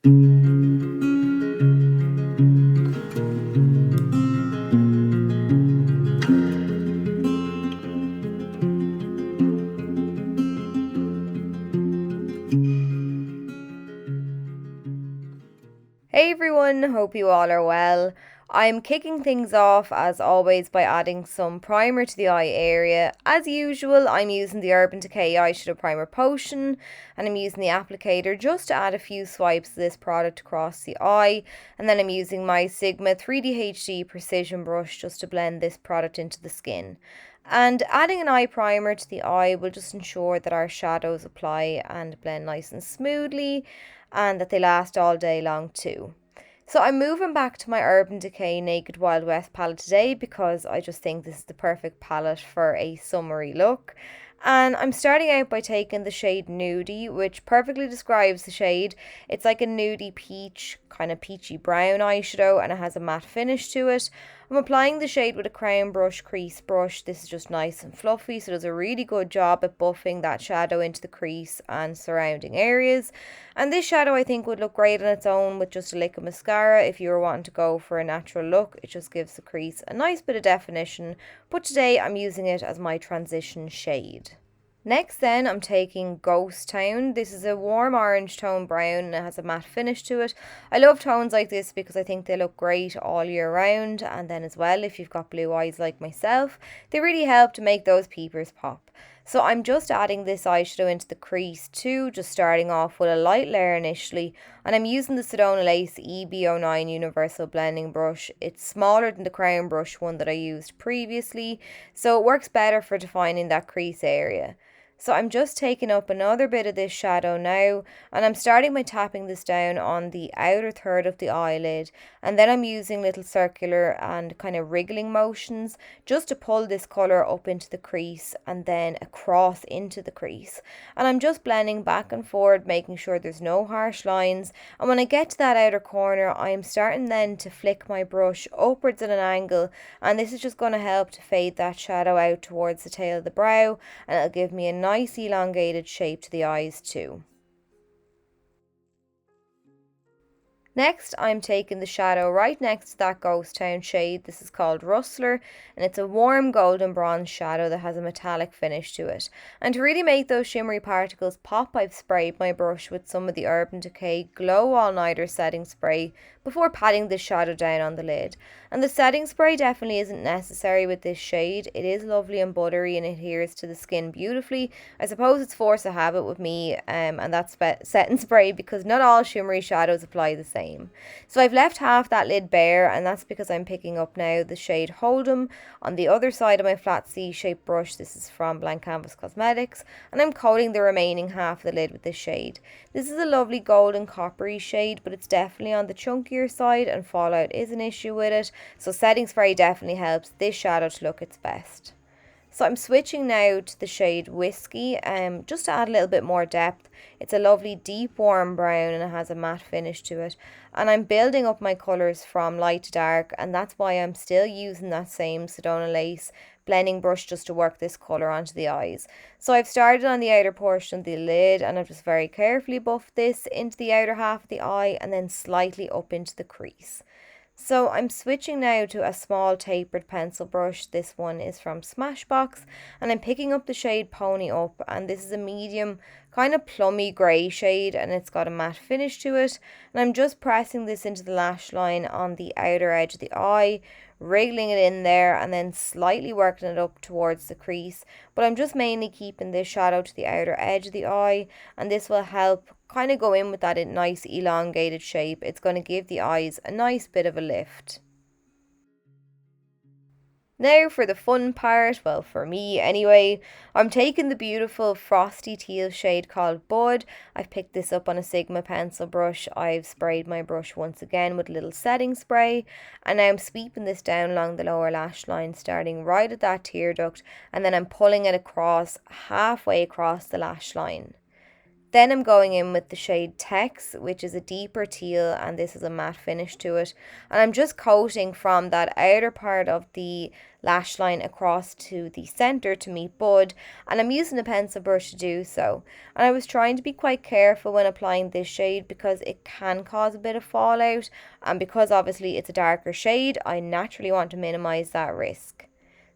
Hey everyone, hope you all are well. I'm kicking things off as always by adding some primer to the eye area. As usual, I'm using the Urban Decay Eyeshadow Primer Potion and I'm using the applicator just to add a few swipes of this product across the eye. And then I'm using my Sigma 3D HD Precision Brush just to blend this product into the skin. And adding an eye primer to the eye will just ensure that our shadows apply and blend nice and smoothly and that they last all day long too. So I'm moving back to my Urban Decay Naked Wild West palette today because I just think this is the perfect palette for a summery look. And I'm starting out by taking the shade Nudie, which perfectly describes the shade. It's like a nudie peach, kind of peachy brown eyeshadow, and it has a matte finish to it. I'm applying the shade with a crown brush, crease brush. This is just nice and fluffy, so it does a really good job at buffing that shadow into the crease and surrounding areas. And this shadow I think would look great on its own with just a lick of mascara if you were wanting to go for a natural look. It just gives the crease a nice bit of definition, but today I'm using it as my transition shade. Next then I'm taking Ghost Town. This is a warm orange tone brown and it has a matte finish to it. I love tones like this because I think they look great all year round, and then as well if you've got blue eyes like myself, they really help to make those peepers pop. So I'm just adding this eyeshadow into the crease too, just starting off with a light layer initially, and I'm using the Sedona Lace EB09 Universal Blending Brush. It's smaller than the crown brush one that I used previously, so it works better for defining that crease area. So I'm just taking up another bit of this shadow now, and I'm starting by tapping this down on the outer third of the eyelid, and then I'm using little circular and kind of wriggling motions just to pull this colour up into the crease and then across into the crease. And I'm just blending back and forward, making sure there's no harsh lines. And when I get to that outer corner, I'm starting then to flick my brush upwards at an angle, and this is just going to help to fade that shadow out towards the tail of the brow, and it'll give me a nice elongated shape to the eyes too. Next, I'm taking the shadow right next to that Ghost Town shade. This is called Rustler, and it's a warm golden bronze shadow that has a metallic finish to it. And to really make those shimmery particles pop, I've sprayed my brush with some of the Urban Decay Glow All Nighter setting spray before patting this shadow down on the lid. And the setting spray definitely isn't necessary with this shade. It is lovely and buttery and adheres to the skin beautifully. I suppose it's force of habit with me, and that's setting spray because not all shimmery shadows apply the same. So I've left half that lid bare, and that's because I'm picking up now the shade Hold'em on the other side of my flat C-shaped brush. This is from Blank Canvas Cosmetics, and I'm coating the remaining half of the lid with this shade. This is a lovely golden coppery shade, but it's definitely on the chunkier side and fallout is an issue with it, so setting spray definitely helps this shadow to look its best. So I'm switching now to the shade Whiskey, just to add a little bit more depth. It's a lovely deep warm brown and it has a matte finish to it. And I'm building up my colours from light to dark, and that's why I'm still using that same Sedona Lace blending brush just to work this colour onto the eyes. So I've started on the outer portion of the lid and I've just very carefully buffed this into the outer half of the eye and then slightly up into the crease. So I'm switching now to a small tapered pencil brush. This one is from Smashbox, and I'm picking up the shade Pony Up, and this is a medium kind of plummy grey shade and it's got a matte finish to it. And I'm just pressing this into the lash line on the outer edge of the eye, wriggling it in there and then slightly working it up towards the crease. But I'm just mainly keeping this shadow to the outer edge of the eye, and this will help kind of go in with that nice elongated shape. It's going to give the eyes a nice bit of a lift. Now for the fun part, well for me anyway, I'm taking the beautiful frosty teal shade called Bud. I've picked this up on a Sigma pencil brush. I've sprayed my brush once again with a little setting spray, and now I'm sweeping this down along the lower lash line starting right at that tear duct, and then I'm pulling it across halfway across the lash line. Then I'm going in with the shade Tex, which is a deeper teal, and this is a matte finish to it. And I'm just coating from that outer part of the lash line across to the centre to meet bud, and I'm using a pencil brush to do so. And I was trying to be quite careful when applying this shade because it can cause a bit of fallout, and because obviously it's a darker shade, I naturally want to minimise that risk.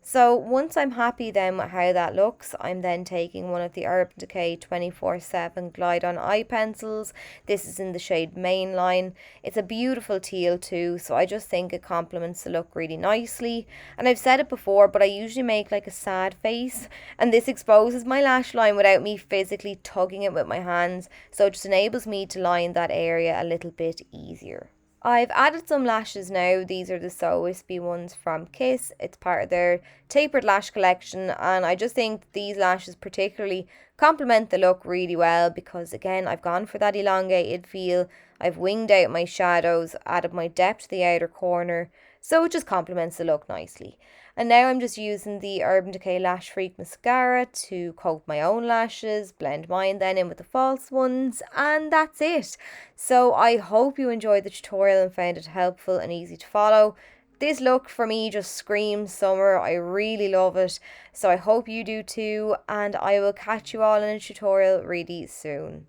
So once I'm happy then with how that looks, I'm then taking one of the Urban Decay 24/7 Glide On eye pencils. This is in the shade Mainline. It's a beautiful teal too, so I just think it complements the look really nicely. And I've said it before, but I usually make like a sad face, and this exposes my lash line without me physically tugging it with my hands, so it just enables me to line that area a little bit easier. I've added some lashes now. These are the So Wispy ones from Kiss. It's part of their tapered lash collection, and I just think these lashes particularly complement the look really well because again I've gone for that elongated feel. I've winged out my shadows, added my depth to the outer corner, so it just complements the look nicely. And now I'm just using the Urban Decay Lash Freak mascara to coat my own lashes, blend mine then in with the false ones, and that's it. So I hope you enjoyed the tutorial and found it helpful and easy to follow. This look for me just screams summer. I really love it. So I hope you do too, and I will catch you all in a tutorial really soon.